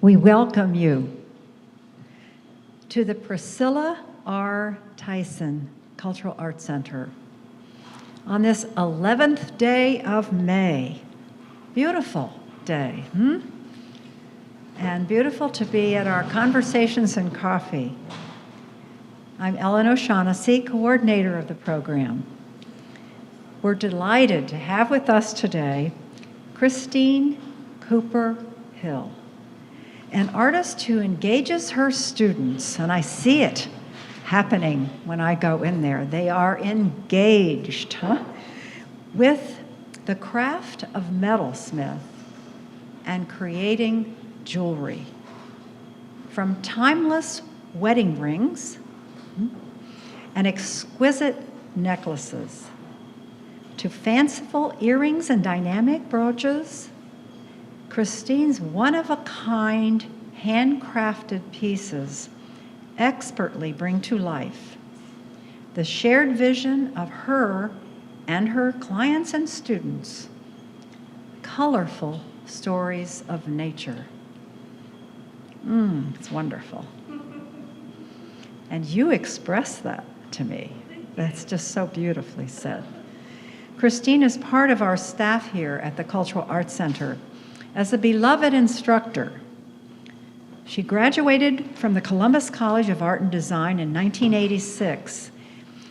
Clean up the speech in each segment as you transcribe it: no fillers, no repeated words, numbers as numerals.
We welcome you to the Priscilla R. Tyson Cultural Arts Center on this 11th day of May. Beautiful day, And beautiful to be at our Conversations and Coffee. I'm Ellen O'Shaughnessy, coordinator of the program. We're delighted to have with us today Christine Cooper Hill, an artist who engages her students, and I see it happening when I go in there. They are engaged with the craft of metalsmith and creating jewelry. From timeless wedding rings and exquisite necklaces to fanciful earrings and dynamic brooches, Christine's one-of-a-kind, handcrafted pieces expertly bring to life the shared vision of her and her clients and students, colorful stories of nature. It's wonderful. And you express that to me. That's just so beautifully said. Christine is part of our staff here at the Cultural Arts Center as a beloved instructor. She graduated from the Columbus College of Art and Design in 1986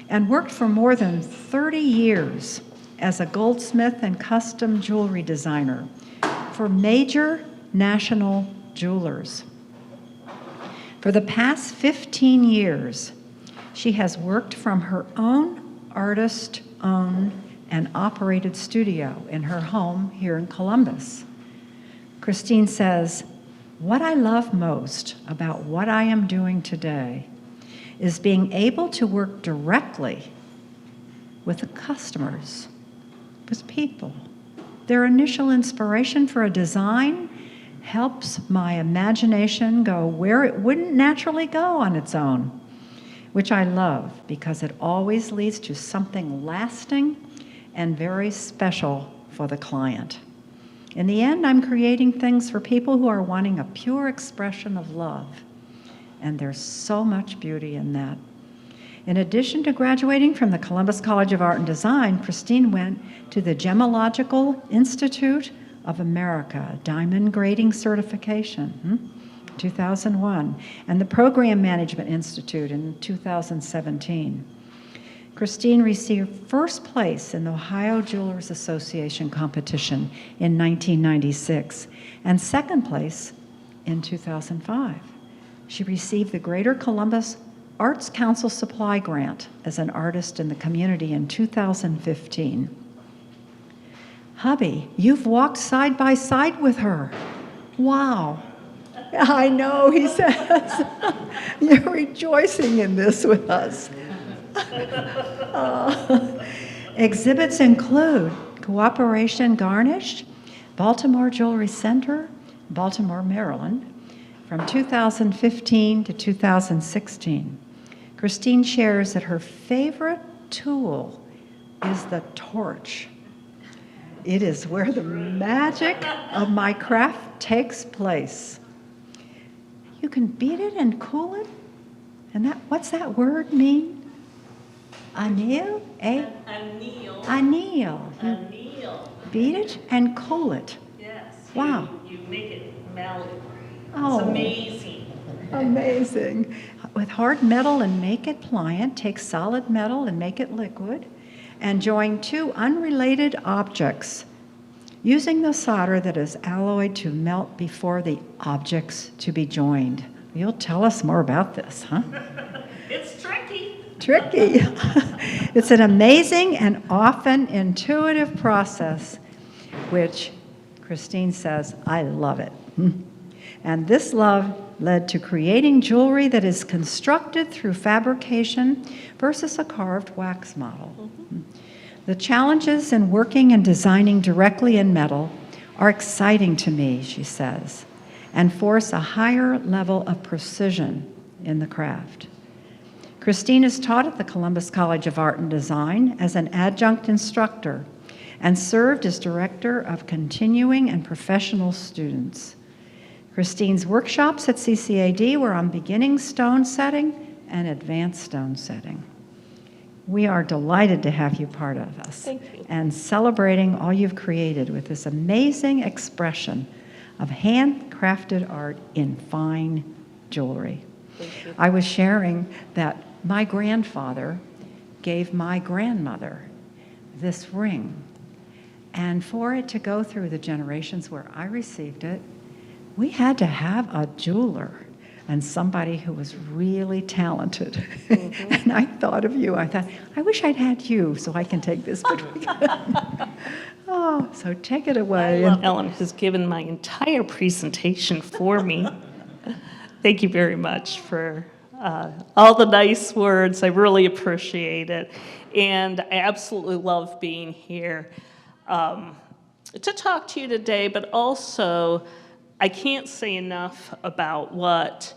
and worked for more than 30 years as a goldsmith and custom jewelry designer for major national jewelers. For the past 15 years, she has worked from her own artist-owned and operated studio in her home here in Columbus. Christine says, "What I love most about what I am doing today is being able to work directly with the customers, with people. Their initial inspiration for a design helps my imagination go where it wouldn't naturally go on its own, which I love because it always leads to something lasting and very special for the client. In the end, I'm creating things for people who are wanting a pure expression of love, and there's so much beauty in that." In addition to graduating from the Columbus College of Art and Design, Christine went to the Gemological Institute of America, Diamond Grading Certification, 2001, and the Program Management Institute in 2017. Christine received first place in the Ohio Jewelers Association competition in 1996 and second place in 2005. She received the Greater Columbus Arts Council Supply Grant as an artist in the community in 2015. "Hubby, you've walked side by side with her. Wow." "I know," he says. "You're rejoicing in this with us." Exhibits include Cooperation Garnished, Baltimore Jewelry Center, Baltimore, Maryland, from 2015 to 2016. Christine shares that her favorite tool is the torch. "It is where the magic of my craft takes place." You can beat it and cool it? And what's that word mean? Anneal? Anneal. Anneal. Anneal. Beat it and cool it. Yes. Wow. You make it malleable. Oh. It's amazing. Amazing. With hard metal and make it pliant, take solid metal and make it liquid, and join two unrelated objects using the solder that is alloyed to melt before the objects to be joined. You'll tell us more about this, huh? It's tricky. Tricky. It's an amazing and often intuitive process, which Christine says, "I love it." And this love led to creating jewelry that is constructed through fabrication versus a carved wax model. The challenges in working and designing directly in metal are exciting to me, she says, and force a higher level of precision in the craft. Christine is taught at the Columbus College of Art and Design as an adjunct instructor and served as director of continuing and professional students. Christine's workshops at CCAD were on beginning stone setting and advanced stone setting. We are delighted to have you part of us. Thank you. And celebrating all you've created with this amazing expression of handcrafted art in fine jewelry. Thank you. I was sharing that my grandfather gave my grandmother this ring. And for it to go through the generations where I received it, we had to have a jeweler and somebody who was really talented. Mm-hmm. And I thought of you. I thought, I wish I'd had you so I can take this. Oh, so take it away. Ellen has given my entire presentation for me. Thank you very much for all the nice words. I really appreciate it. And I absolutely love being here to talk to you today, but also I can't say enough about what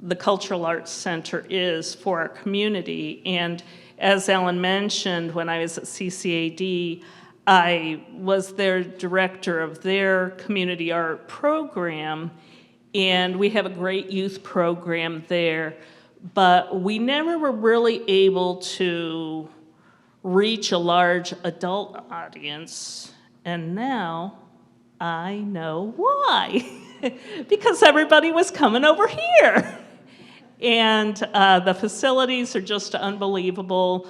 the Cultural Arts Center is for our community. And as Ellen mentioned, when I was at CCAD, I was their director of their community art program, and we have a great youth program there, but we never were really able to reach a large adult audience, and now I know why. Because everybody was coming over here. And the facilities are just unbelievable.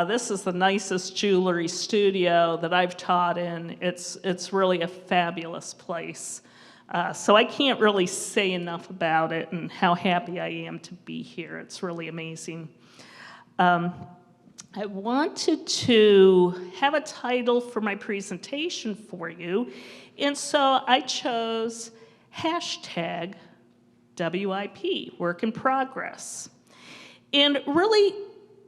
This is the nicest jewelry studio that I've taught in. It's really a fabulous place. So I can't really say enough about it and how happy I am to be here. It's really amazing. I wanted to have a title for my presentation for you, and so I chose hashtag WIP, work in progress. And really,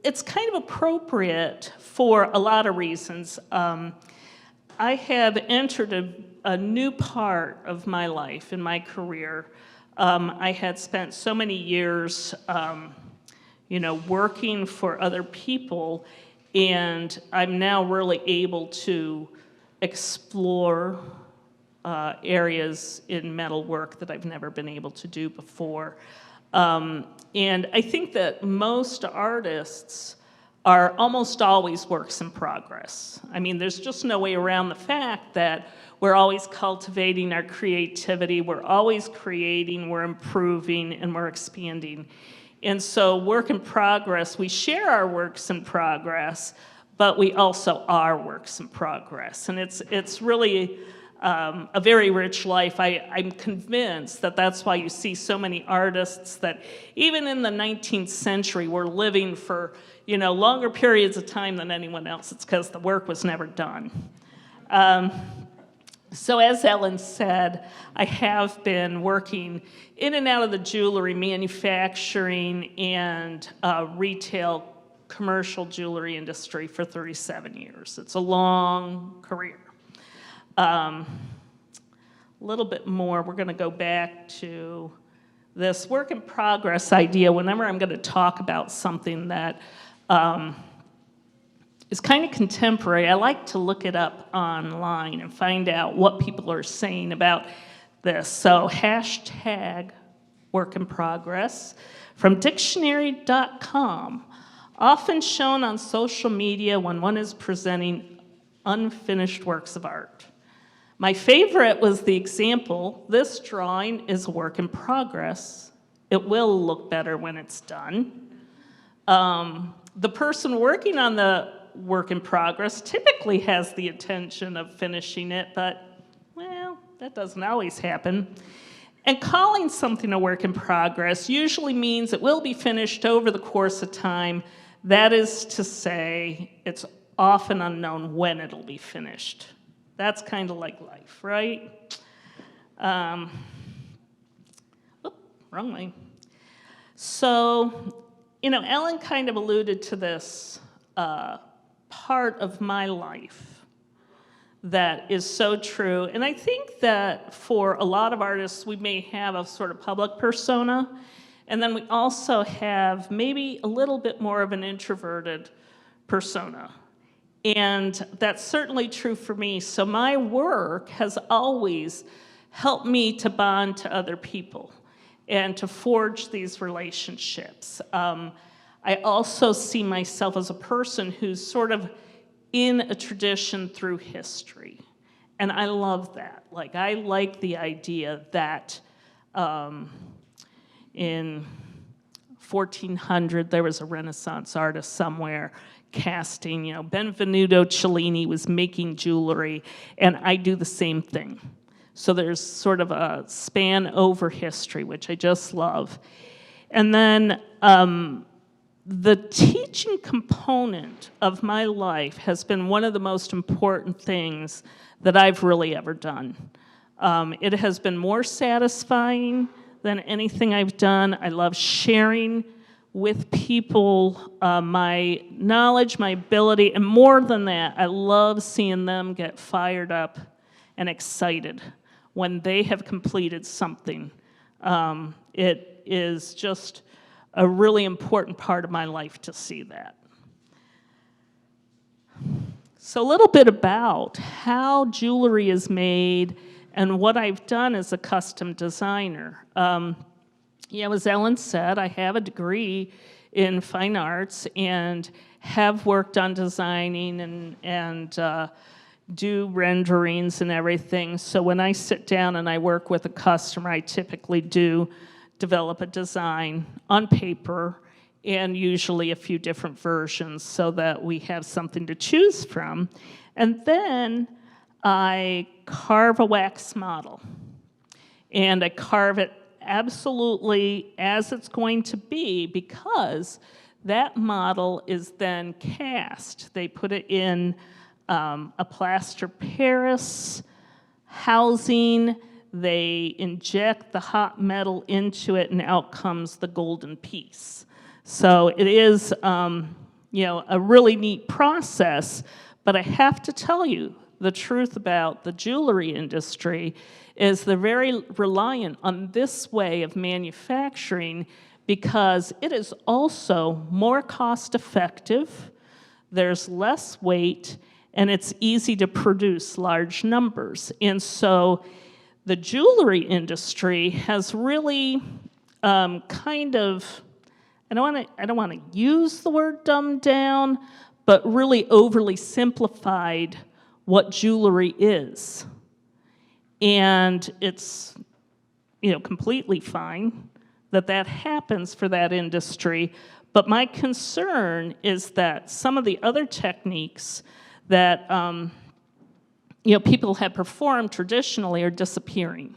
it's kind of appropriate for a lot of reasons. I have entered a new part of my life, in my career. I had spent so many years working for other people, and I'm now really able to explore areas in metal work that I've never been able to do before. And I think that most artists are almost always works in progress. I mean, there's just no way around the fact that we're always cultivating our creativity, we're always creating, we're improving, and we're expanding. And so work in progress, we share our works in progress, but we also are works in progress. And it's really a very rich life. I'm convinced that that's why you see so many artists that even in the 19th century were living for longer periods of time than anyone else. It's because the work was never done. So as Ellen said, I have been working in and out of the jewelry manufacturing and retail commercial jewelry industry for 37 years. It's a long career. A little bit more, we're going to go back to this work in progress idea whenever I'm going to talk about something that is kind of contemporary. I like to look it up online and find out what people are saying about this. So hashtag work in progress from dictionary.com, often shown on social media when one is presenting unfinished works of art. My favorite was the example, this drawing is a work in progress. It will look better when it's done. The person working on the work in progress typically has the intention of finishing it, but, well, that doesn't always happen. And calling something a work in progress usually means it will be finished over the course of time. That is to say, it's often unknown when it'll be finished. That's kind of like life, right? Wrong way. So, Ellen kind of alluded to this part of my life that is so true. And I think that for a lot of artists, we may have a sort of public persona, and then we also have maybe a little bit more of an introverted persona. And that's certainly true for me. So my work has always help me to bond to other people and to forge these relationships. I also see myself as a person who's sort of in a tradition through history. And I love that. Like, I like the idea that in 1400, there was a Renaissance artist somewhere casting, Benvenuto Cellini was making jewelry, and I do the same thing. So there's sort of a span over history, which I just love. And then the teaching component of my life has been one of the most important things that I've really ever done. It has been more satisfying than anything I've done. I love sharing with people my knowledge, my ability, and more than that, I love seeing them get fired up and excited when they have completed something. It is just a really important part of my life to see that. So a little bit about how jewelry is made and what I've done as a custom designer. As Ellen said, I have a degree in fine arts and have worked on designing and do renderings and everything. So when I sit down and I work with a customer, I typically do develop a design on paper and usually a few different versions so that we have something to choose from. And then I carve a wax model. And I carve it absolutely as it's going to be because that model is then cast. They put it in a plaster Paris housing. They inject the hot metal into it, and out comes the golden piece. So it is, a really neat process. But I have to tell you, the truth about the jewelry industry is they're very reliant on this way of manufacturing because it is also more cost-effective, there's less weight, and it's easy to produce large numbers. And so the jewelry industry has really kind of, I don't want to use the word dumbed down, but really overly simplified what jewelry is. And it's, completely fine that happens for that industry. But my concern is that some of the other techniques that people have performed traditionally are disappearing.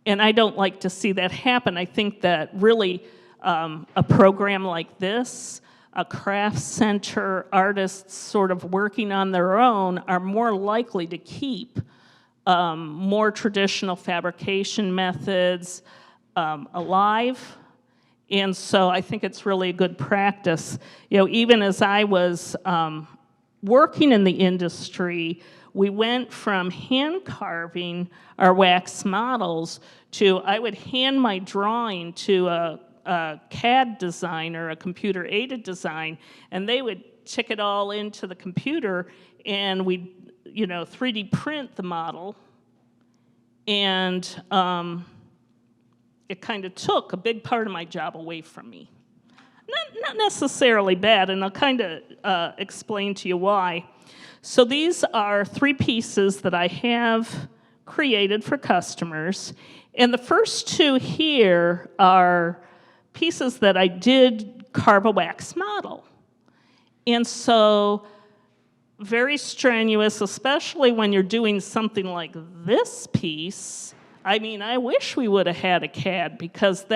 And I don't like to see that happen. I think that really a program like this, a craft center, artists sort of working on their own are more likely to keep more traditional fabrication methods alive. And so I think it's really a good practice. Even as I was working in the industry, we went from hand carving our wax models to I would hand my drawing to a CAD designer, a computer-aided design, and they would tick it all into the computer, and we'd 3D print the model, and it kind of took a big part of my job away from me. Not necessarily bad, and I'll kind of explain to you why. So these are 3 pieces that I have created for customers, and the first 2 here are pieces that I did carve a wax model. And so very strenuous, especially when you're doing something like this piece. I mean, I wish we would have had a CAD because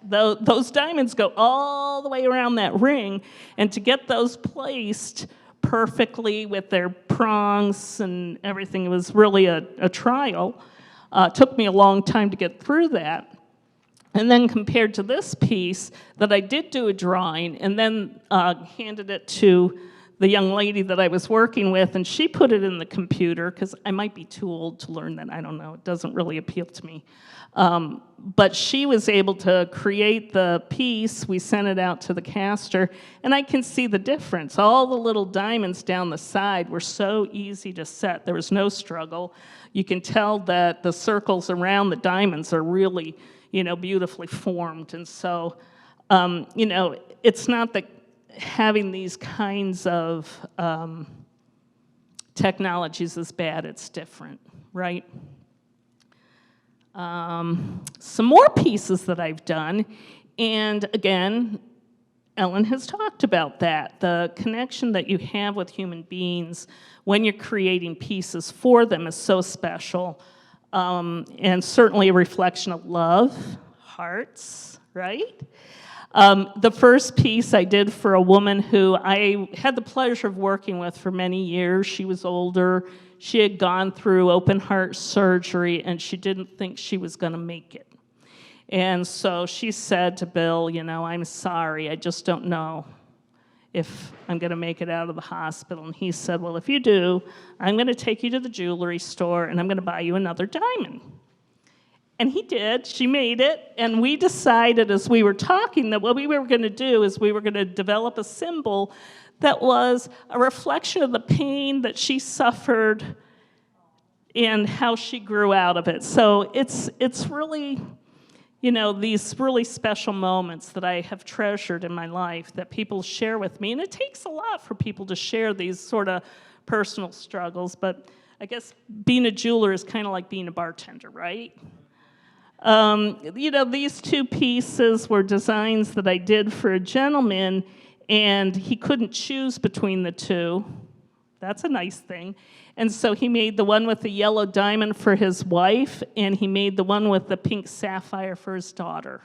those diamonds go all the way around that ring, and to get those placed perfectly with their prongs and everything, it was really a trial. It took me a long time to get through that. And then compared to this piece that I did do a drawing and then handed it to the young lady that I was working with, and she put it in the computer, because I might be too old to learn that, I don't know, it doesn't really appeal to me. But she was able to create the piece, we sent it out to the caster, and I can see the difference. All the little diamonds down the side were so easy to set, there was no struggle. You can tell that the circles around the diamonds are really, beautifully formed, and so, it's not that having these kinds of technologies is bad, it's different, right? Some more pieces that I've done, and again, Ellen has talked about that, the connection that you have with human beings when you're creating pieces for them is so special, and certainly a reflection of love, hearts, right? The first piece I did for a woman who I had the pleasure of working with for many years. She was older. She had gone through open heart surgery, and she didn't think she was going to make it. And so she said to Bill, I'm sorry, I just don't know if I'm going to make it out of the hospital. And he said, well, if you do, I'm going to take you to the jewelry store, and I'm going to buy you another diamond. And he did. She made it. And we decided as we were talking that what we were going to do is we were going to develop a symbol that was a reflection of the pain that she suffered and how she grew out of it. So it's really, these really special moments that I have treasured in my life that people share with me. And it takes a lot for people to share these sort of personal struggles. But I guess being a jeweler is kind of like being a bartender, right? These two pieces were designs that I did for a gentleman, and he couldn't choose between the two. That's a nice thing. And so he made the one with the yellow diamond for his wife, and he made the one with the pink sapphire for his daughter.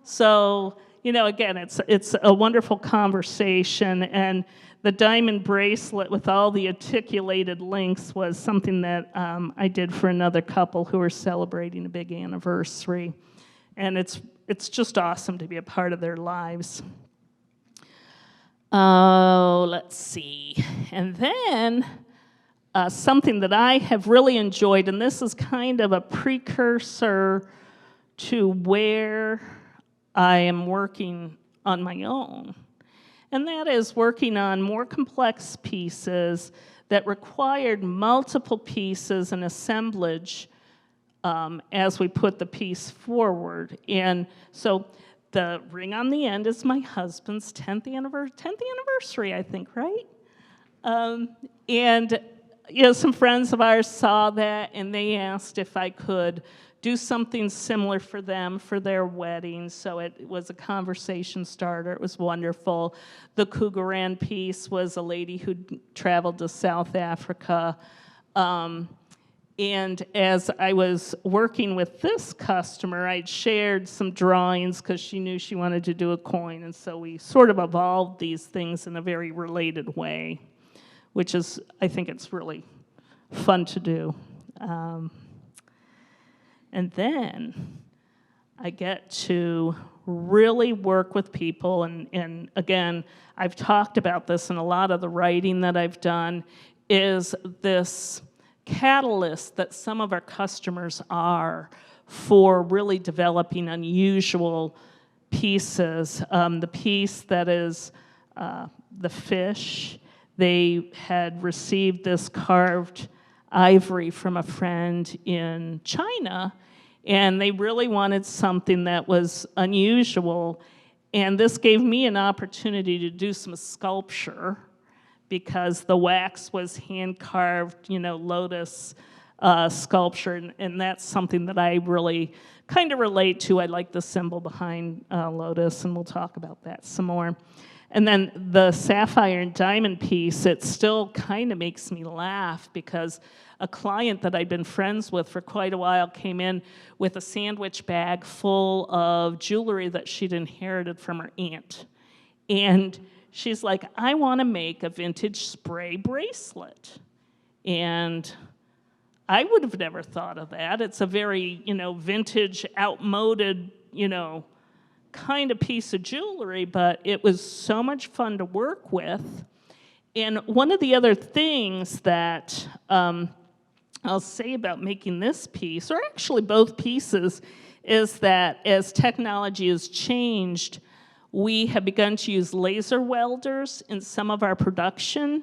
So, again, it's a wonderful conversation, and the diamond bracelet with all the articulated links was something that I did for another couple who were celebrating a big anniversary. And it's just awesome to be a part of their lives. Oh, let's see. And then something that I have really enjoyed, and this is kind of a precursor to where I am working on my own. And that is working on more complex pieces that required multiple pieces and assemblage as we put the piece forward. And so the ring on the end is my husband's 10th anniversary, I think, right? And some friends of ours saw that, and they asked if I could do something similar for them for their wedding. So it was a conversation starter. It was wonderful. The Cougaran piece was a lady who traveled to South Africa. And as I was working with this customer, I'd shared some drawings because she knew she wanted to do a coin. And so we sort of evolved these things in a very related way, which is, I think it's really fun to do. And then I get to really work with people. And again, I've talked about this in a lot of the writing that I've done, is this catalyst that some of our customers are for really developing unusual pieces. The piece that is the fish, they had received this carved ivory from a friend in China, and they really wanted something that was unusual, and this gave me an opportunity to do some sculpture because the wax was hand-carved, lotus sculpture, and that's something that I really kind of relate to. I like the symbol behind lotus, and we'll talk about that some more. And then the sapphire and diamond piece, it still kind of makes me laugh because a client that I'd been friends with for quite a while came in with a sandwich bag full of jewelry that she'd inherited from her aunt. And she's like, I want to make a vintage spray bracelet. And I would have never thought of that. It's a very, vintage, outmoded, kind of piece of jewelry, but it was so much fun to work with. And one of the other things that I'll say about making this piece, or actually both pieces, is that as technology has changed, we have begun to use laser welders in some of our production.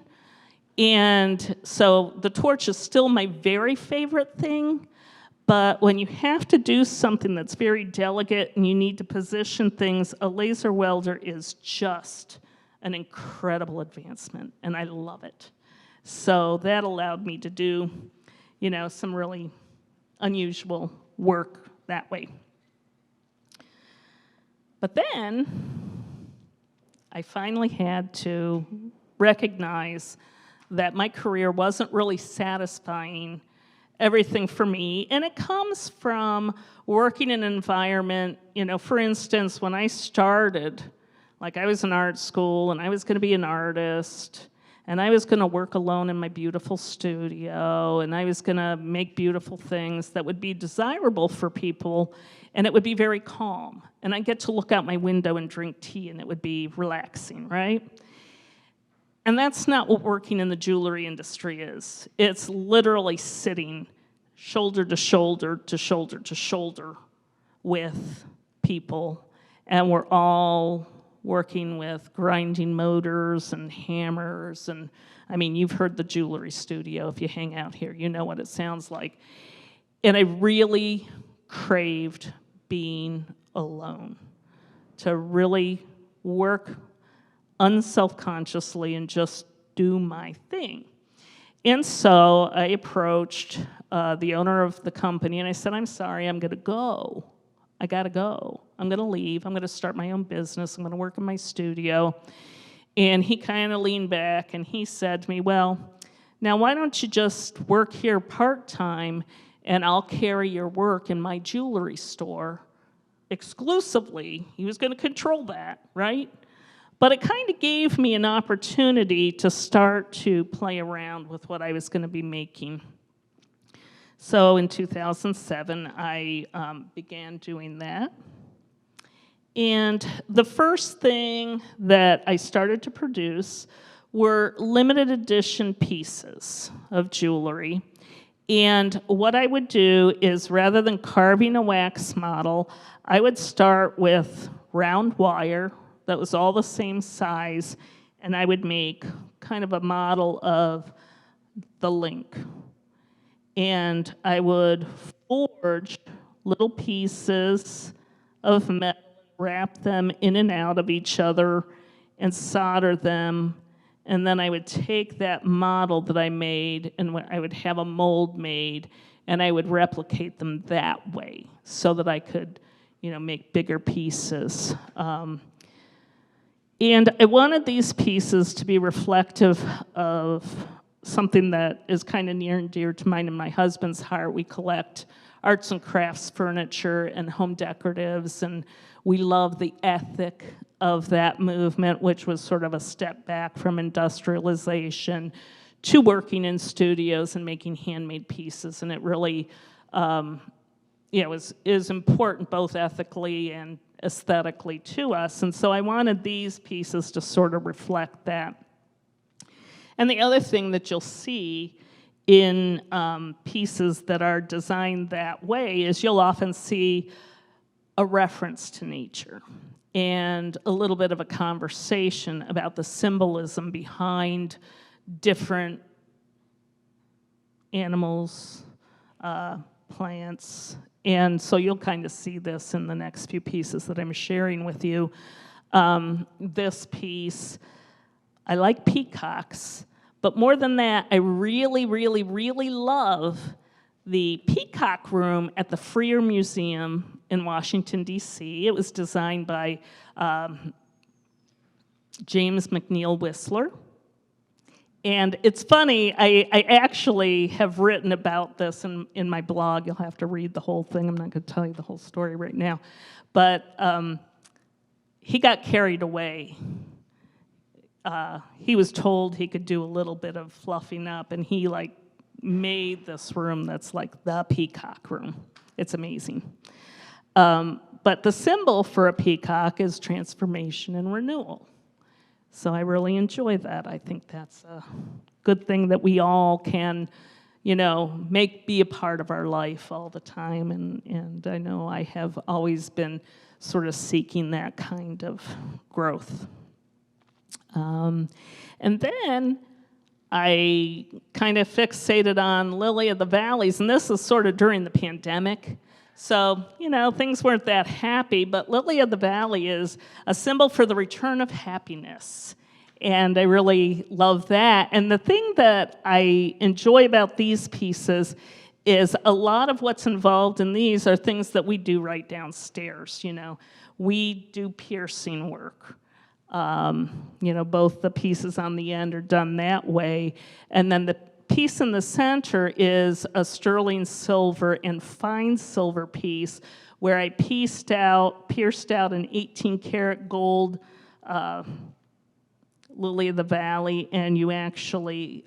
And so the torch is still my very favorite thing, but when you have to do something that's very delicate and you need to position things, a laser welder is just an incredible advancement, and I love it. So that allowed me to do, some really unusual work that way. But then I finally had to recognize that my career wasn't really satisfying everything for me, and it comes from working in an environment, for instance, when I started, like I was in art school and I was going to be an artist, and I was going to work alone in my beautiful studio, and I was going to make beautiful things that would be desirable for people, and it would be very calm. And I'd get to look out my window and drink tea, and it would be relaxing, right? And that's not what working in the jewelry industry is. It's literally sitting shoulder to shoulder to shoulder to shoulder with people, and we're all working with grinding motors and hammers, and you've heard the jewelry studio. If you hang out here, you know what it sounds like. And I really craved being alone, to really work unselfconsciously and just do my thing. And so I approached the owner of the company and I said, I'm sorry, I'm gonna go. I gotta go. I'm gonna leave. I'm gonna start my own business. I'm gonna work in my studio. And he kind of leaned back and he said to me, well, now why don't you just work here part-time and I'll carry your work in my jewelry store exclusively. He was gonna control that, right? But it kind of gave me an opportunity to start to play around with what I was going to be making. So in 2007, I began doing that. And the first thing that I started to produce were limited edition pieces of jewelry. And what I would do is, rather than carving a wax model, I would start with round wire that was all the same size, and I would make kind of a model of the link. And I would forge little pieces of metal, wrap them in and out of each other, and solder them. And then I would take that model that I made, and I would have a mold made, and I would replicate them that way so that I could, make bigger pieces. And I wanted these pieces to be reflective of something that is kind of near and dear to mine and my husband's heart. We collect arts and crafts furniture and home decoratives, and we love the ethic of that movement, which was sort of a step back from industrialization to working in studios and making handmade pieces. And it really is important both ethically and aesthetically to us. And so I wanted these pieces to sort of reflect that. And the other thing that you'll see in pieces that are designed that way is you'll often see a reference to nature and a little bit of a conversation about the symbolism behind different animals, plants. And so you'll kind of see this in the next few pieces that I'm sharing with you. This piece, I like peacocks, but more than that, I really, really, really love the peacock room at the Freer Museum in Washington, D.C. It was designed by James McNeill Whistler. And it's funny, I actually have written about this in my blog. You'll have to read the whole thing. I'm not going to tell you the whole story right now. But he got carried away. He was told he could do a little bit of fluffing up, and he made this room that's like the peacock room. It's amazing. But the symbol for a peacock is transformation and renewal. So I really enjoy that. I think that's a good thing that we all can, make be a part of our life all the time. And I know I have always been sort of seeking that kind of growth. And then I kind of fixated on Lily of the Valleys, and this is sort of during the pandemic. So, things weren't that happy, but Lily of the Valley is a symbol for the return of happiness. And I really love that. And the thing that I enjoy about these pieces is a lot of what's involved in these are things that we do right downstairs. We do piercing work. Both the pieces on the end are done that way. And then the piece in the center is a sterling silver and fine silver piece where I pierced out an 18-karat gold lily of the valley, and you actually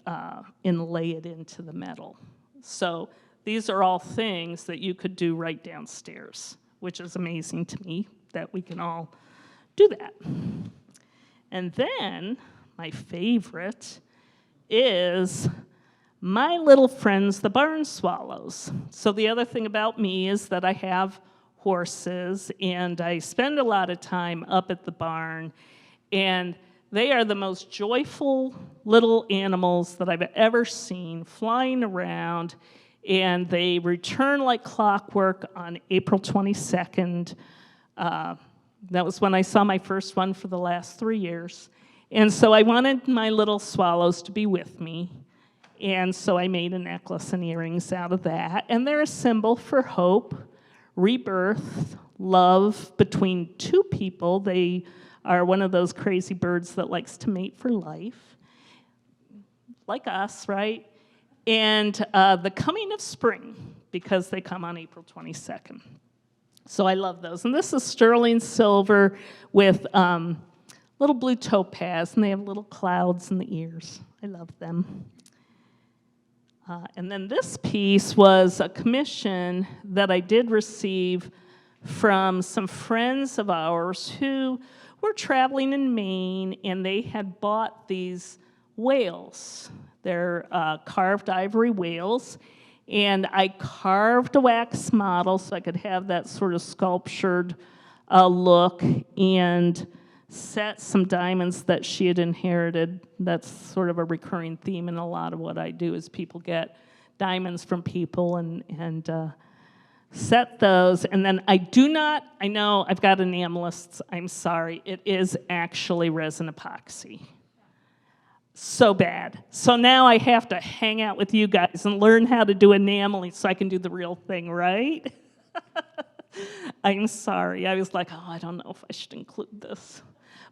inlay it into the metal. So these are all things that you could do right downstairs, which is amazing to me that we can all do that. And then my favorite is my little friends, the barn swallows. So the other thing about me is that I have horses, and I spend a lot of time up at the barn, and they are the most joyful little animals that I've ever seen, flying around, and they return like clockwork on April 22nd. That was when I saw my first one for the last 3 years. And so I wanted my little swallows to be with me. And so I made a necklace and earrings out of that. And they're a symbol for hope, rebirth, love between two people. They are one of those crazy birds that likes to mate for life, like us, right? And the coming of spring, because they come on April 22nd. So I love those. And this is sterling silver with little blue topaz, and they have little clouds in the ears. I love them. And then this piece was a commission that I did receive from some friends of ours who were traveling in Maine, and they had bought these whales. They're carved ivory whales, and I carved a wax model so I could have that sort of sculptured look, and set some diamonds that she had inherited. That's sort of a recurring theme in a lot of what I do is people get diamonds from people and set those. And then I know I've got enamelists, I'm sorry, it is actually resin epoxy. So bad. So now I have to hang out with you guys and learn how to do enameling so I can do the real thing, right? I'm sorry. I was like, I don't know if I should include this.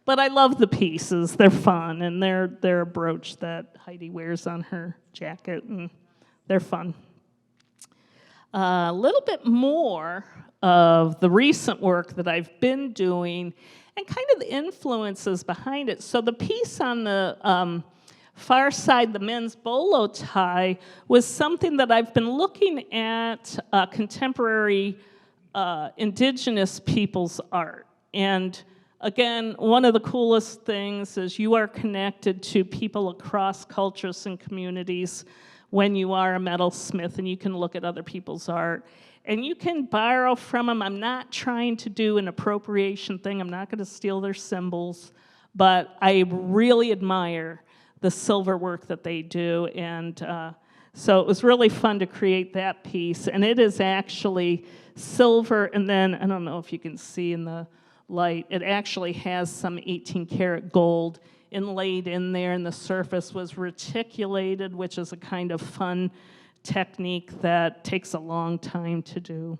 But I love the pieces. They're fun, and they're a brooch that Heidi wears on her jacket, and they're fun. A little bit more of the recent work that I've been doing and kind of the influences behind it. So the piece on the far side, the men's bolo tie, was something that I've been looking at contemporary indigenous people's art. And again, one of the coolest things is you are connected to people across cultures and communities when you are a metalsmith, and you can look at other people's art. And you can borrow from them. I'm not trying to do an appropriation thing. I'm not going to steal their symbols. But I really admire the silver work that they do. And so it was really fun to create that piece. And it is actually silver, and then, I don't know if you can see in the light, it actually has some 18-karat gold inlaid in there, and the surface was reticulated, which is a kind of fun technique that takes a long time to do.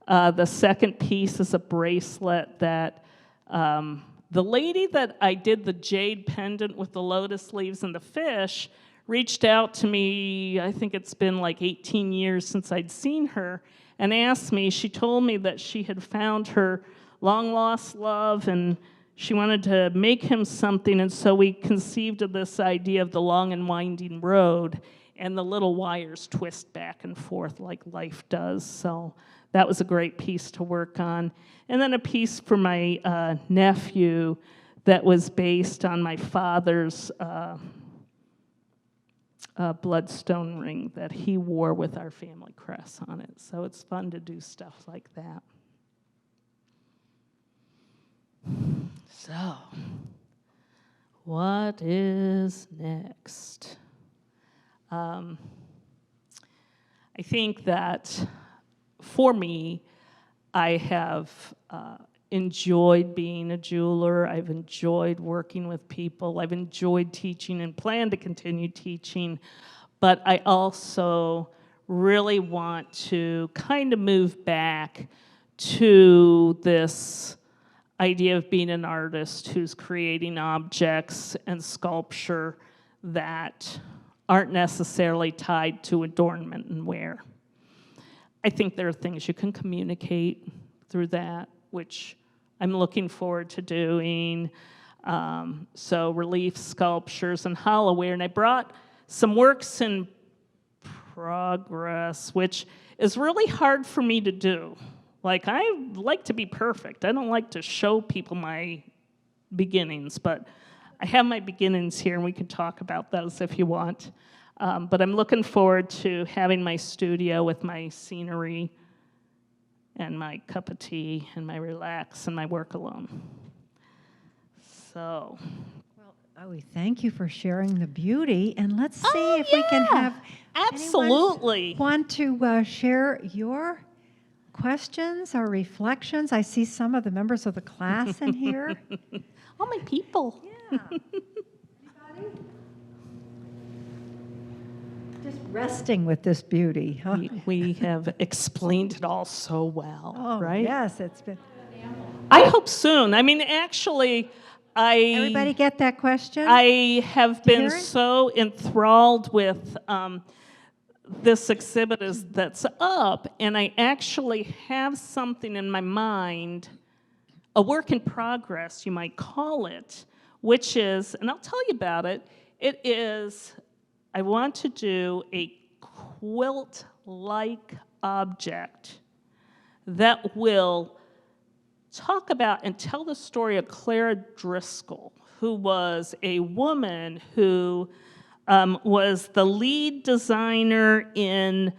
The second piece is a bracelet that the lady that I did the jade pendant with the lotus leaves and the fish reached out to me, I think it's been like 18 years since I'd seen her, and asked me, she told me that she had found her long-lost love, and she wanted to make him something, and so we conceived of this idea of the long and winding road, and the little wires twist back and forth like life does. So that was a great piece to work on. And then a piece for my nephew that was based on my father's bloodstone ring that he wore with our family crest on it. So it's fun to do stuff like that. So, what is next? I think that for me, I have enjoyed being a jeweler. I've enjoyed working with people. I've enjoyed teaching and plan to continue teaching. But I also really want to kind of move back to this idea of being an artist who's creating objects and sculpture that aren't necessarily tied to adornment and wear. I think there are things you can communicate through that, which I'm looking forward to doing. So relief sculptures and hollowware. And I brought some works in progress, which is really hard for me to do. Like, I like to be perfect. I don't like to show people my beginnings, but I have my beginnings here, and we can talk about those if you want. But I'm looking forward to having my studio with my scenery and my cup of tea and my relax and my work alone. So. Well, we thank you for sharing the beauty, and let's see if we can have absolutely want to share your questions or reflections. I see some of the members of the class in here. All my people. Yeah. Anybody? Just resting with this beauty, huh? We have explained it all so well, Oh, right? yes, it's been. I hope soon. I mean, actually, Everybody get that question? I have been Karen? so enthralled with this exhibit that's up, and I actually have something in my mind, a work in progress, you might call it, which is, and I'll tell you about it, it is, I want to do a quilt-like object that will talk about and tell the story of Clara Driscoll, who was a woman who was the lead designer in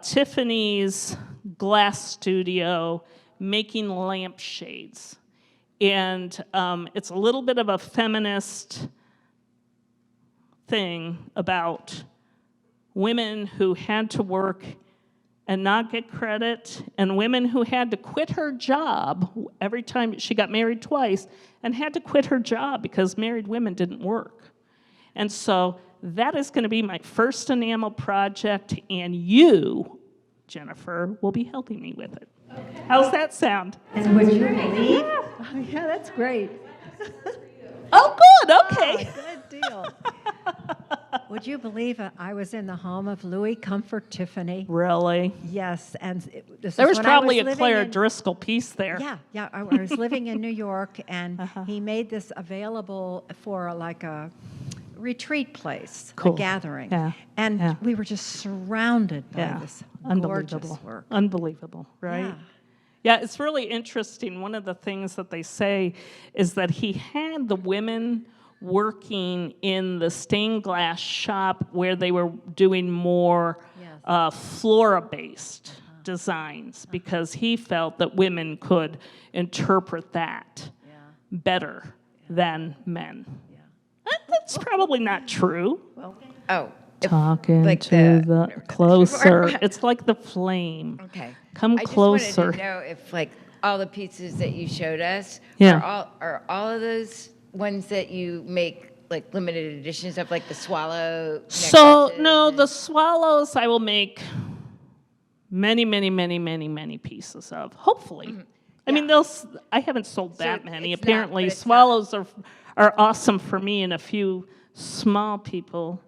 Tiffany's glass studio making lampshades. And it's a little bit of a feminist thing about women who had to work and not get credit, and women who had to quit her job every time. She got married twice and had to quit her job because married women didn't work. And so that is going to be my first enamel project, and you, Jennifer, will be helping me with it. Okay. How's that sound? And would you believe? Yeah, that's great. Oh, good, okay. Oh, good deal. Would you believe I was in the home of Louis Comfort Tiffany? Really? Yes, and there was probably a Clara Driscoll piece there. Yeah, I was living in New York, and he made this available for like a retreat place, cool. A gathering. Yeah. And we were just surrounded by this gorgeous work. Unbelievable, right? Yeah. Yeah, it's really interesting. One of the things that they say is that he had the women working in the stained glass shop where they were doing more flora-based designs because he felt that women could interpret that better than men. That's probably not true. Well, Talking like to the closer. It's like the flame. okay. Come closer. I just wanted to know if, like, all the pieces that you showed us are all of those ones that you make like limited editions of, like the swallow. So no, the swallows I will make many pieces of. Hopefully. Mm-hmm. I mean, I haven't sold that many. Apparently, swallows are awesome for me and a few small people.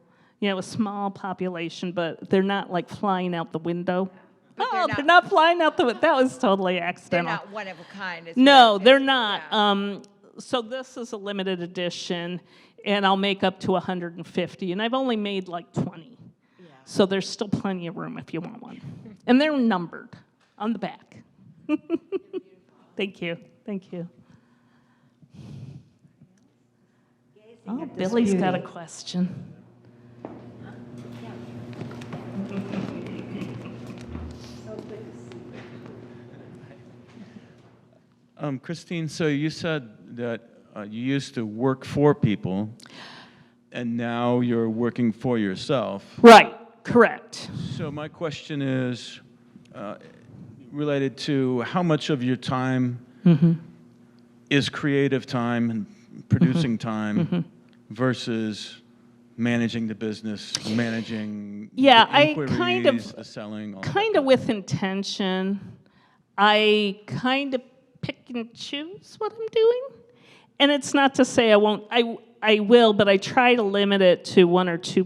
A small population, but they're not like flying out the window. They're not flying out the window. That was totally accidental. They're not one of a kind. No, they're not. Yeah. So this is a limited edition, and I'll make up to 150, and I've only made like 20. Yeah. So there's still plenty of room if you want one. And they're numbered on the back. Thank you. Oh, at this Billy's got a beauty. question. Christine, so you said that you used to work for people, and now you're working for yourself. Right, correct. So my question is related to how much of your time is creative time and producing time versus managing the business, managing Yeah, the I inquiries, the selling, all kind that. of with intention, I kind of pick and choose what I'm doing. And it's not to say I won't, I will, but I try to limit it to one or two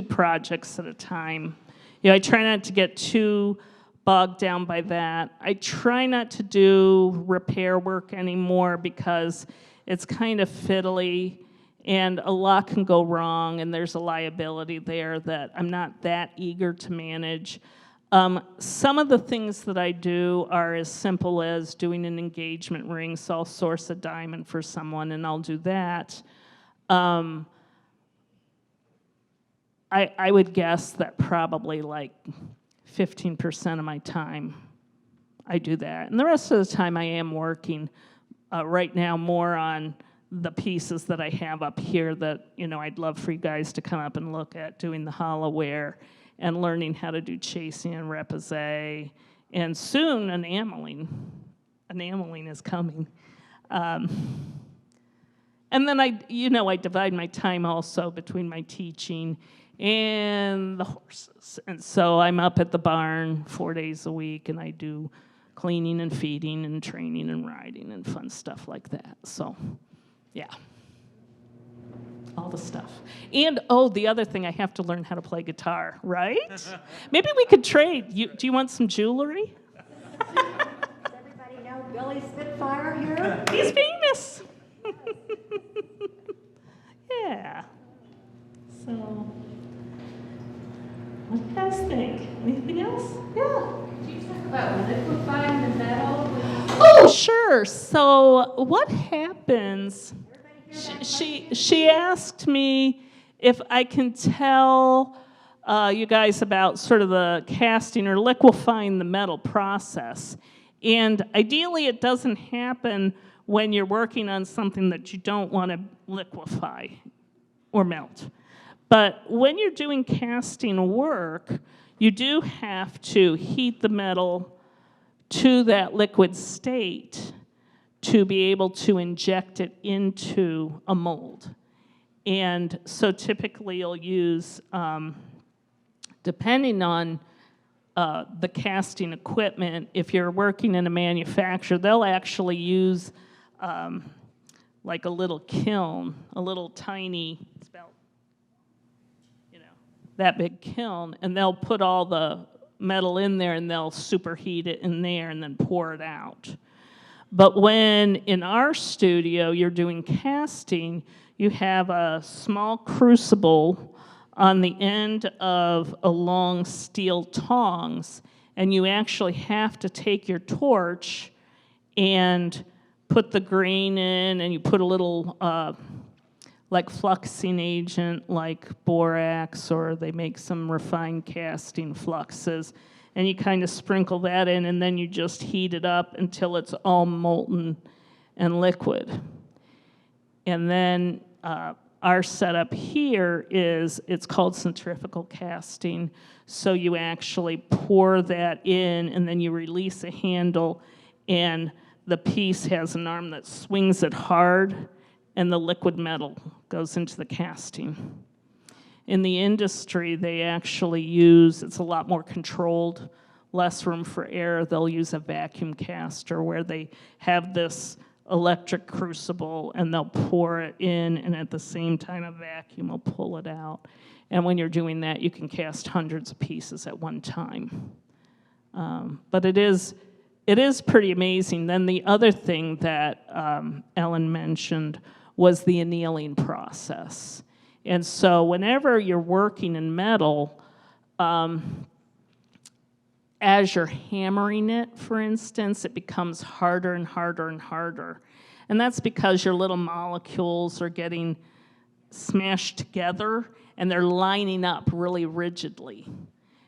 projects at a time. You know, I try not to get too bogged down by that. I try not to do repair work anymore because it's kind of fiddly and a lot can go wrong and there's a liability there that I'm not that eager to manage. Some of the things that I do are as simple as doing an engagement ring, so I'll source a diamond for someone and I'll do that. I would guess that probably like 15% of my time I do that. And the rest of the time I am working right now more on the pieces that I have up here that, you know, I'd love for you guys to come up and look at, doing the hollowware and learning how to do chasing and repoussé, and soon enameling. Enameling is coming. And then I divide my time also between my teaching and the horses. And so I'm up at the barn 4 days a week, and I do cleaning and feeding and training and riding and fun stuff like that. So, yeah. All the stuff. And, oh, the other thing, I have to learn how to play guitar, right? Maybe we could trade. Do you want some jewelry? Does everybody know Billy Spitfire here? He's famous. Yeah. So, what do you guys think? Anything else? Yeah. Could you talk about liquefying the metal? Oh, sure. So what happens, she asked me if I can tell you guys about sort of the casting or liquefying the metal process. And ideally it doesn't happen when you're working on something that you don't want to liquefy or melt. But when you're doing casting work, you do have to heat the metal to that liquid state to be able to inject it into a mold. And so typically you'll use, depending on the casting equipment, if you're working in a manufacturer, they'll actually use like a little kiln, a little tiny, it's about, you know, that big kiln, and they'll put all the metal in there and they'll superheat it in there and then pour it out. But when in our studio you're doing casting, you have a small crucible on the end of a long steel tongs, and you actually have to take your torch and put the grain in, and you put a little like fluxing agent like borax, or they make some refined casting fluxes, and you kind of sprinkle that in, and then you just heat it up until it's all molten and liquid. And then our setup here is, it's called centrifugal casting. So you actually pour that in, and then you release a handle, and the piece has an arm that swings it hard, and the liquid metal goes into the casting. In the industry, they actually use, it's a lot more controlled, less room for error. They'll use a vacuum caster where they have this electric crucible and they'll pour it in, and at the same time a vacuum will pull it out. And when you're doing that, you can cast hundreds of pieces at one time. But it is pretty amazing. Then the other thing that Ellen mentioned was the annealing process. And so whenever you're working in metal, as you're hammering it, for instance, it becomes harder and harder and harder. And that's because your little molecules are getting smashed together and they're lining up really rigidly.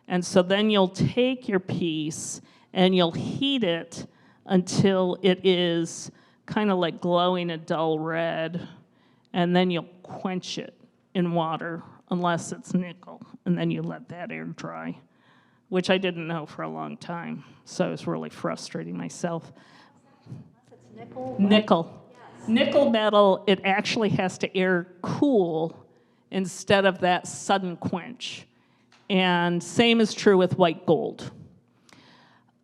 And so then you'll take your piece and you'll heat it until it is kind of like glowing a dull red, and then you'll quench it in water unless it's nickel, and then you let that air dry, which I didn't know for a long time, so I was really frustrating myself. It's nickel. Nickel. Nickel metal, it actually has to air cool instead of that sudden quench. And same is true with white gold.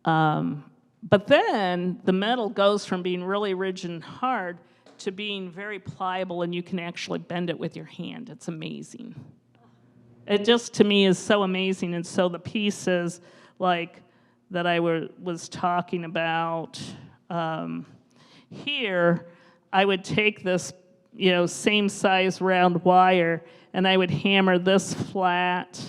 But then the metal goes from being really rigid and hard to being very pliable, and you can actually bend it with your hand. It's amazing. It just, to me, is so amazing. And so the pieces like that I was talking about here, I would take this, same size round wire, and I would hammer this flat,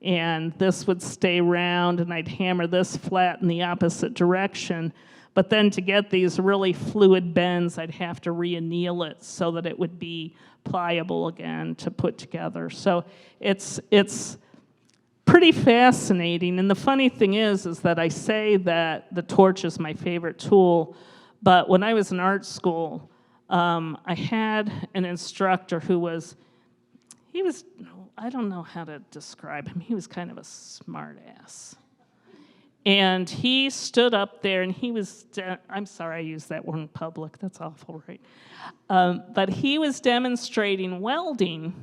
and this would stay round, and I'd hammer this flat in the opposite direction. But then to get these really fluid bends, I'd have to re-anneal it so that it would be pliable again to put together. So it's pretty fascinating. And the funny thing is that I say that the torch is my favorite tool, but when I was in art school, I had an instructor I don't know how to describe him. He was kind of a smart ass. And he stood up there and he was, I'm sorry I used that word in public, that's awful, right? But he was demonstrating welding,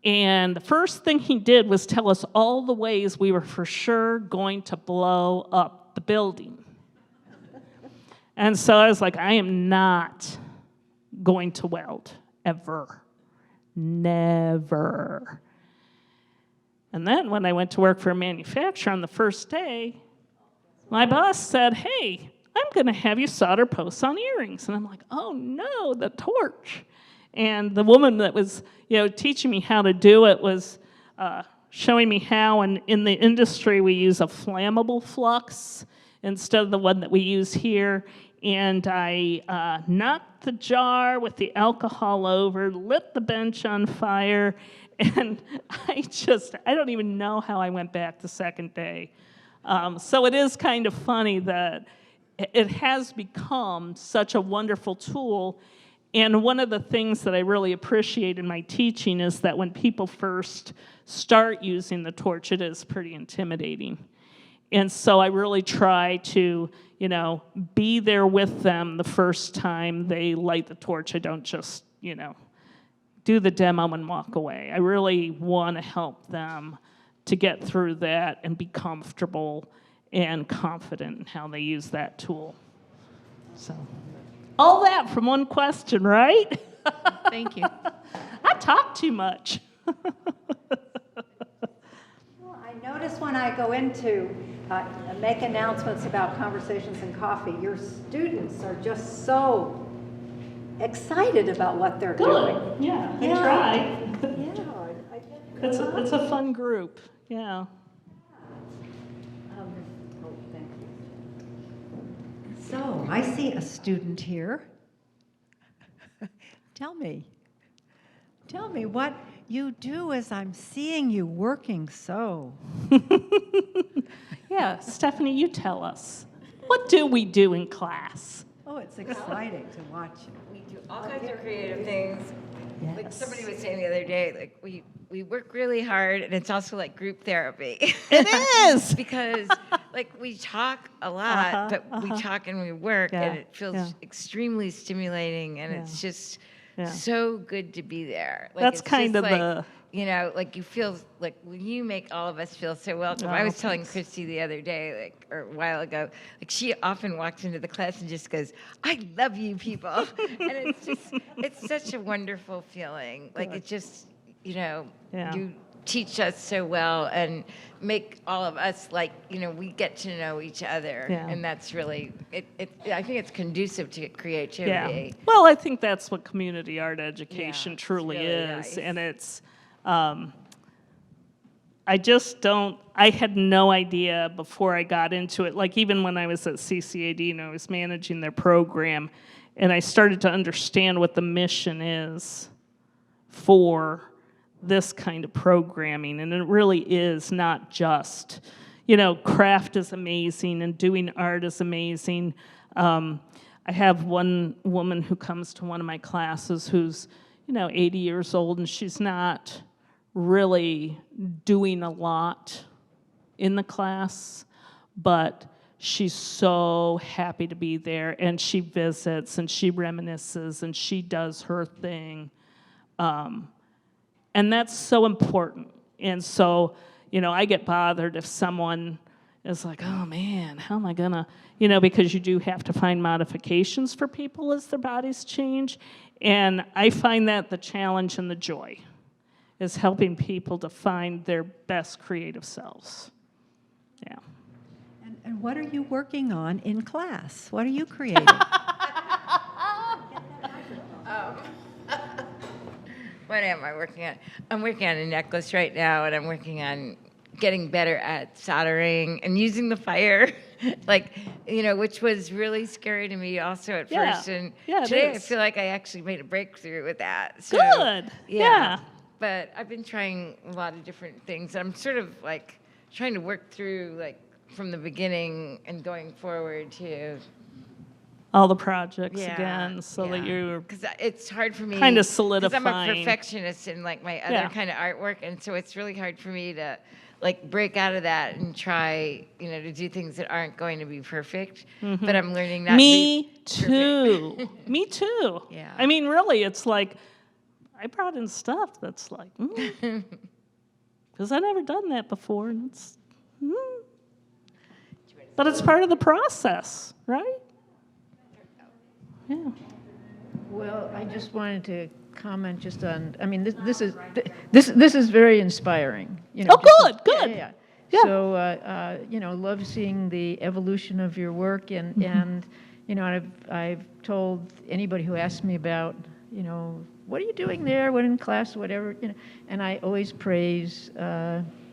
and the first thing he did was tell us all the ways we were for sure going to blow up the building. And so I was like, I am not going to weld, ever. Never. And then when I went to work for a manufacturer on the first day, my boss said, hey, I'm going to have you solder posts on earrings. And I'm like, oh no, the torch. And the woman that was teaching me how to do it was showing me how, and in the industry we use a flammable flux instead of the one that we use here. And I knocked the jar with the alcohol over, lit the bench on fire, and I don't even know how I went back the second day. So it is kind of funny that it has become such a wonderful tool. And one of the things that I really appreciate in my teaching is that when people first start using the torch, it is pretty intimidating. And so I really try to, be there with them the first time they light the torch. I don't just, do the demo and walk away. I really want to help them to get through that and be comfortable and confident in how they use that tool. So, all that from one question, right? Thank you. I talk too much. Well, I notice when I go into make announcements about Conversations and Coffee, your students are just so excited about what they're doing. Good. Yeah, I Yeah. try. Yeah. It's a fun group. Yeah. Thank you. So, I see a student here. Tell me what you do as I'm seeing you working so. Yeah, Stephanie, you tell us. What do we do in class? Oh, it's exciting to watch you. We do all kinds of creative things. Like Yes. somebody was saying the other day, like we work really hard, and it's also like group therapy. It is. Because like we talk a lot, but we talk and we work, Yeah, and it feels yeah. extremely stimulating, and Yeah. it's just Yeah. so good to be there. Like, That's it's kind just of like, the- like you feel like when you make all of us feel so welcome. Oh, I was telling thanks. Christy the other day, or a while ago, like she often walks into the class and just goes, "I love you people," and it's such a wonderful feeling. Like it just, Yeah. you teach us so well and make all of us we get to know each other, Yeah. and that's really I think it's conducive to creativity. Yeah. Well, I think that's what community art education Yeah, it's truly really is. nice. And it's, I just don't, I had no idea before I got into it. Like even when I was at CCAD and I was managing their program, and I started to understand what the mission is for this kind of programming. And it really is not just, craft is amazing and doing art is amazing. I have one woman who comes to one of my classes who's, 80 years old, and she's not really doing a lot in the class, but she's so happy to be there, and she visits, and she reminisces, and she does her thing. And that's so important. And so, I get bothered if someone is like, oh man, how am I gonna, because you do have to find modifications for people as their bodies change. And I find that the challenge and the joy is helping people to find their best creative selves. Yeah. And what are you working on in class? What are you creating? What am I working on? I'm working on a necklace right now, and I'm working on getting better at soldering and using the fire, which was really scary to me also at first. And today I feel like I actually made a breakthrough with that. So, good. Yeah. But I've been trying a lot of different things. I'm sort of trying to work through from the beginning and going forward to all the projects again, so that you're because it's hard for me kind of because solidifying. I'm a perfectionist in my other kind of artwork, and so it's really hard for me to break out of that and try to do things that aren't going to be perfect. But I'm learning not Me to be too. perfect. Me too. Yeah. I mean, really, it's like I brought in stuff that's because I've never done that before, and it's but it's part of the process, right? Yeah. Well, I just wanted to comment just on. I mean, this is very inspiring. Oh, just- good. Yeah. Yeah. So, love seeing the evolution of your work, and I've told anybody who asks me about, what are you doing there? What in class, whatever, and I always praise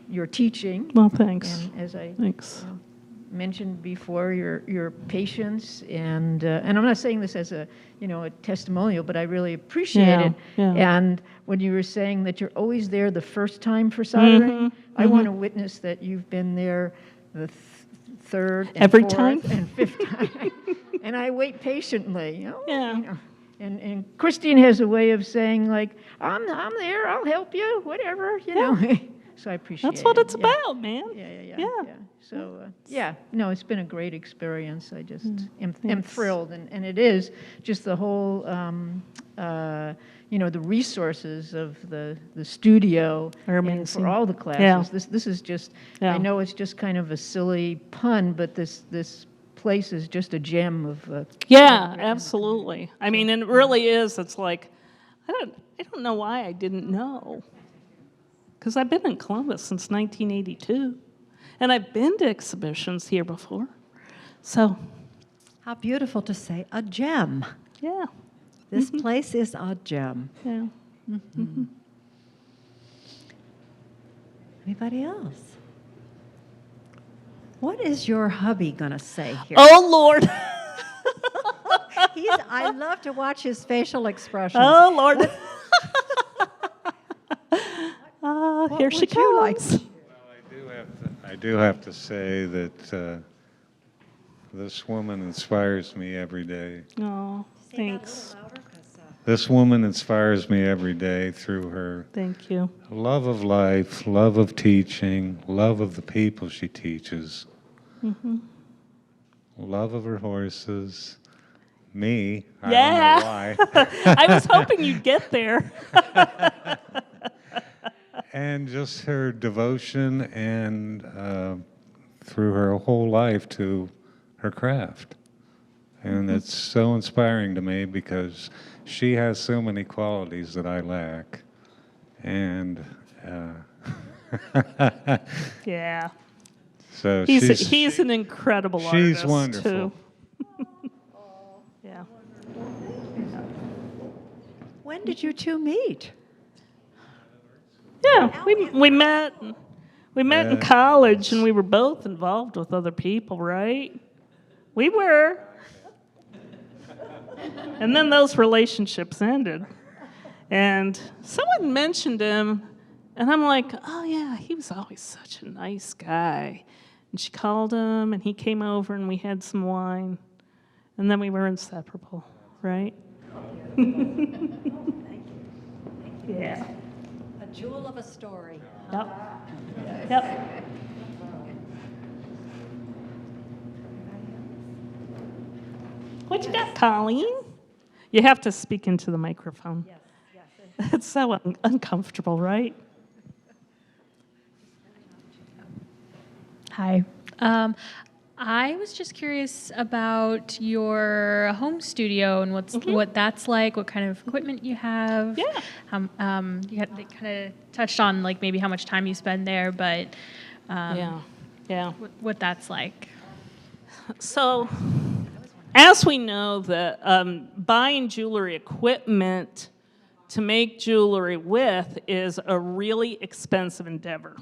your teaching. Well, thanks. And as I Thanks. mentioned before, your patience, and I'm not saying this as a a testimonial, but I really appreciate it. Yeah. And when you were saying that you're always there the first time for soldering, I want to witness that you've been there the third and Every fourth time? and fifth time, and I wait patiently. Yeah. And Christine has a way of saying I'm there, I'll help you, whatever, So I appreciate That's what it. it's about, man. Yeah. So, it's been a great experience. I just am thanks. thrilled. And it is just the whole, the resources of the studio Are and amazing. for all the classes. Yeah. This is just, Yeah. I know it's just kind of a silly pun, but this place is just a gem of Yeah, absolutely. I mean, and it really is. It's like, I don't know why I didn't know. Because I've been in Columbus since 1982. And I've been to exhibitions here before. So, How beautiful to say a gem. yeah. This place is a gem. Yeah. Anybody else? What is your hubby gonna say here? Oh, Lord. I love to watch his facial expressions. Oh, Lord. What Here she would you like comes. I do have to say that this woman inspires me every day. Oh, thanks. This woman inspires me every day through her Thank you. love of life, love of teaching, love of the people she teaches, love of her horses, me. I Yeah. don't know why. I was hoping you'd get there. And just her devotion and through her whole life to her craft. And it's so inspiring to me because she has so many qualities that I lack. And Yeah. so He's an incredible artist, she's wonderful. too. Yeah. When did you two meet? Yeah, we met. We met in college, and we were both involved with other people, right? We were. And then those relationships ended. And someone mentioned him, and I'm like, oh, yeah, he was always such a nice guy. And she called him, and he came over, and we had some wine. And then we were inseparable, right? Yeah. A jewel of a story. Yep. Yep. What you got, Colleen? You have to speak into the microphone. Yes, yes. It's so uncomfortable, right? Hi. I was just curious about your home studio and what that's like, what kind of equipment you have. Yeah. They kind of touched on like maybe how much time you spend there, but Yeah. what that's like. So, as we know, that buying jewelry equipment to make jewelry with is a really expensive endeavor.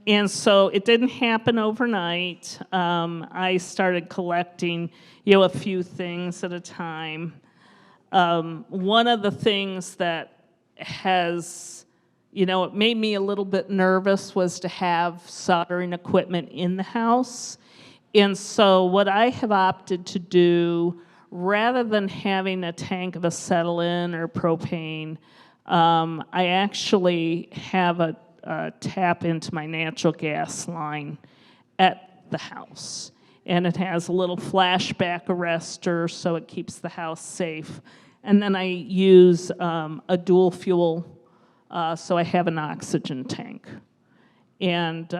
And so it didn't happen overnight. I started collecting, a few things at a time. One of the things that has, it made me a little bit nervous was to have soldering equipment in the house. And so what I have opted to do, rather than having a tank of acetylene or propane, I actually have a tap into my natural gas line at the house. And it has a little flashback arrestor, so it keeps the house safe. And then I use a dual fuel, so I have an oxygen tank. And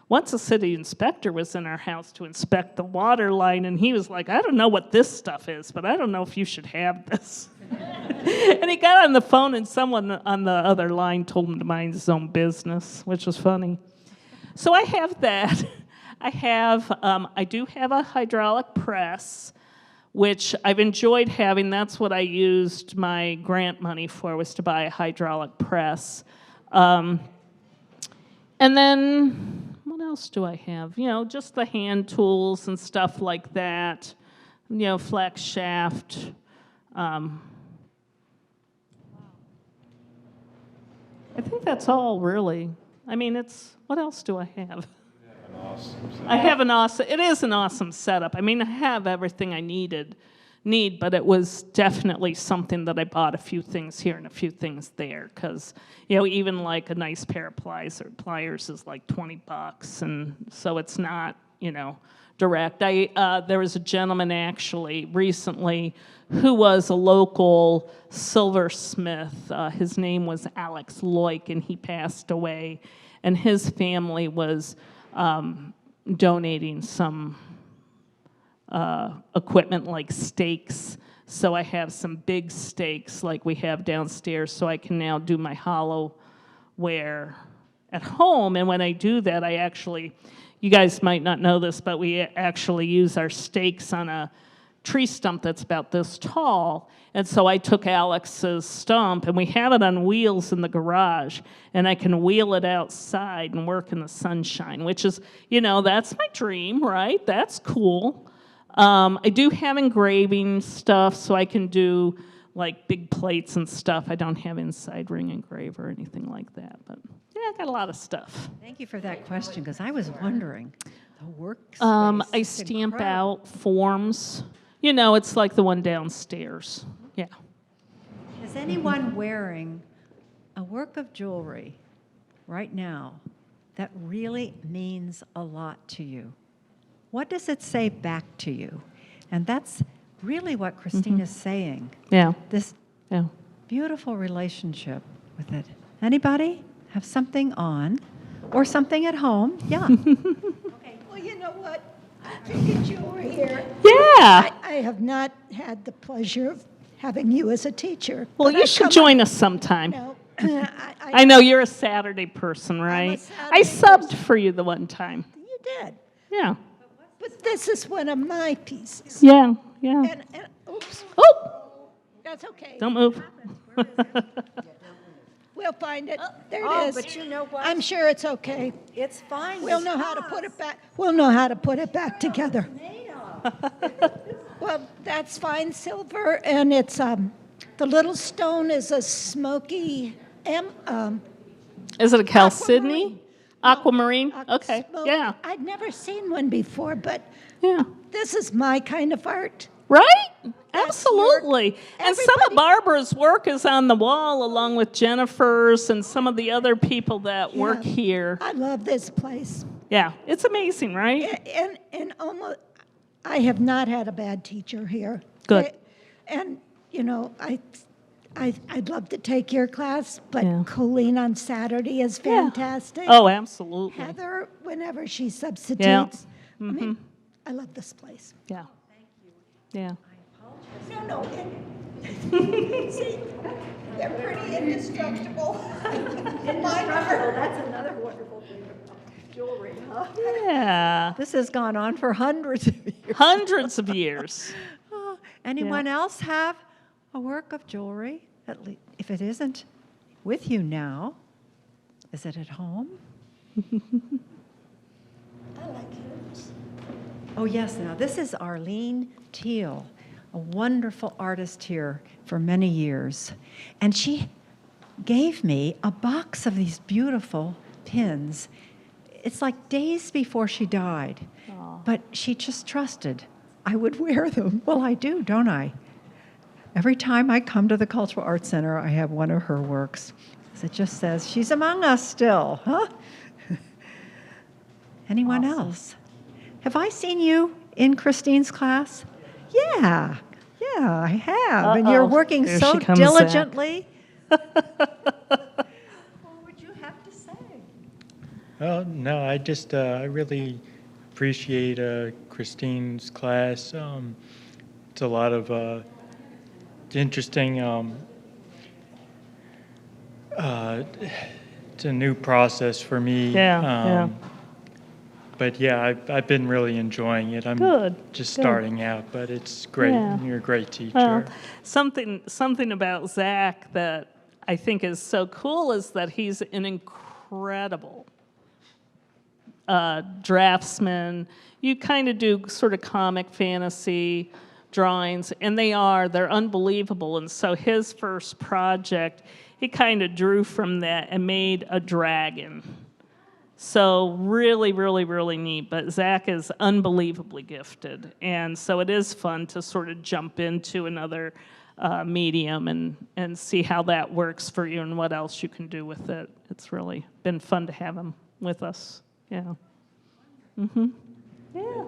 once a city inspector was in our house to inspect the water line, and he was like, I don't know what this stuff is, but I don't know if you should have this. And he got on the phone, and someone on the other line told him to mind his own business, which was funny. So I have that. I do have a hydraulic press, which I've enjoyed having. That's what I used my grant money for, was to buy a hydraulic press. And then, what else do I have? Just the hand tools and stuff like that. Flex shaft. I think that's all, really. I mean, what else do I have? It is an awesome setup. I mean, I have everything I need, but it was definitely something that I bought a few things here and a few things there, because, even like a nice pair of pliers is like $20, and so it's not, direct. There was a gentleman actually recently who was a local silversmith. His name was Alex Loik, and he passed away. And his family was donating some equipment like stakes. So I have some big stakes like we have downstairs, so I can now do my hollow ware at home. And when I do that, you guys might not know this, but we actually use our stakes on a tree stump that's about this tall. And so I took Alex's stump, and we have it on wheels in the garage, and I can wheel it outside and work in the sunshine, which is, that's my dream, right? That's cool. I do have engraving stuff, so I can do like big plates and stuff. I don't have inside ring engrave or anything like that, but yeah, I got a lot of stuff. Thank you for that question, because I was wondering, the workspace. I is stamp incredible. out forms. It's like the one downstairs. Yeah. Is anyone wearing a work of jewelry right now that really means a lot to you? What does it say back to you? And that's really what Christina's saying. Yeah. This Yeah. beautiful relationship with it. Anybody have something on or something at home? Yeah. Okay, well, you know what? Figured you were here. Yeah. I have not had the pleasure of having you as a teacher. Well, but you I've should come join us sometime. up, I know you're a Saturday person, right? Saturday I subbed person. for you the one time. You did. Yeah. But this is one of my pieces. Yeah. Yeah. And oops, Oh, that's okay. don't move. Well, We'll find it. There it Oh, is. but you know what? I'm sure it's okay. It's fine. We'll know how to put it back. We'll know how to put it back together. Well, that's fine silver, and it's the little stone is a smoky Is it a chalcedony? Aquamarine? Okay, smoke. yeah, I'd never seen one before, but yeah. this is my kind of art. Right? That's Absolutely. And some of everybody- Barbara's work is on the wall along with Jennifer's and some of the other people that work Yeah. here. I love this place. Yeah, it's amazing, right? And almost, I have not had a bad teacher here. Good. And, you know, I'd love to take your class, but Yeah. Colleen on Saturday is fantastic. Oh, absolutely. Heather, whenever she substitutes. I Mm-hmm. mean, I love this place. Yeah. Yeah. No, see, they're pretty indestructible. Indestructible, that's another wonderful thing about jewelry, huh? Yeah. This has gone on for hundreds of years. Hundreds of years. Anyone else have a work of jewelry? At least, if it isn't with you now, is it at home? I like hers. Oh, yes. Now, this is Arlene Teal, a wonderful artist here for many years. And she gave me a box of these beautiful pins. It's like days before she died. But she just trusted I would wear them. Well, I do, don't I? Every time I come to the Cultural Arts Center, I have one of her works. It just says, she's among us still, huh? Anyone else? Have I seen you in Christine's class? Yeah, I have. And you're Uh-oh. working There so she comes, Zach. diligently. What would you have to say? Oh, no, I just, I really appreciate Christine's class. It's a lot of interesting, it's a new process for me. Yeah. But yeah, I've been really enjoying it. I'm Good, just good. starting out, but it's great. Yeah. You're a great teacher. Well, something about Zach that I think is so cool is that he's an incredible draftsman. You kind of do sort of comic fantasy drawings, and they're unbelievable. And so his first project, he kind of drew from that and made a dragon. So really, really, really neat. But Zach is unbelievably gifted. And so it is fun to sort of jump into another medium and see how that works for you and what else you can do with it. It's really been fun to have him with us. Yeah. Mm-hmm. Yeah.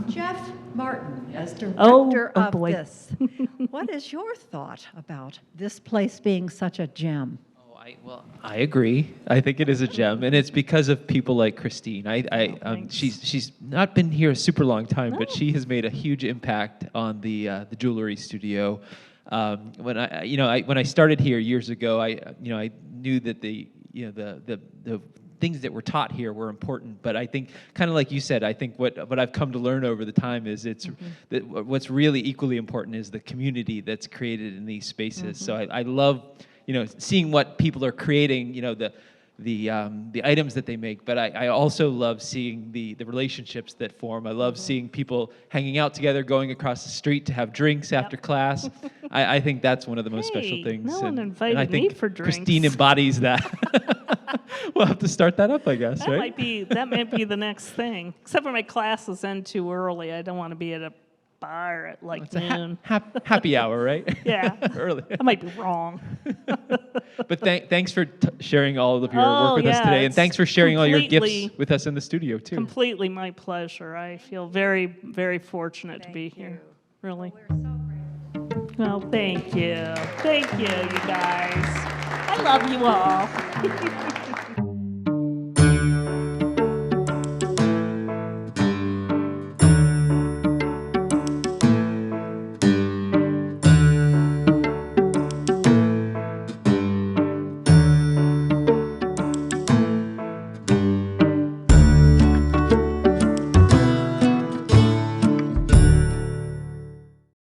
Jeff Martin, as Oh, director oh of boy. this, what is your thought about this place being such a gem? I agree. I think it is a gem, and it's because of people like Christine. thanks. She's not been here a super long time, but she has made a huge impact on the jewelry studio. When I started here years ago, I knew that the things that were taught here were important, but I think, kind of like you said, I think what I've come to learn over the time is that what's really equally important is the community that's created in these spaces. So I love, seeing what people are creating, the items that they make, but I also love seeing the relationships that form. I love seeing people hanging out together, going across the street to have drinks after class. I think that's one of the most special Hey, things. no one and invited I think me for drinks. Christine embodies that. We'll have to start that up, I guess, That right? might be the next thing. Except for my classes end too early. I don't want to be at a bar at like It's a noon. happy hour, right? Yeah. Early. I might be wrong. But thanks for sharing all of your Oh, work with us yeah, today, and it's thanks for sharing all your completely- gifts with us in the studio too. Completely my pleasure. I feel very, very fortunate to be here. Really. Well, thank you. Thank you, you guys. I love you all.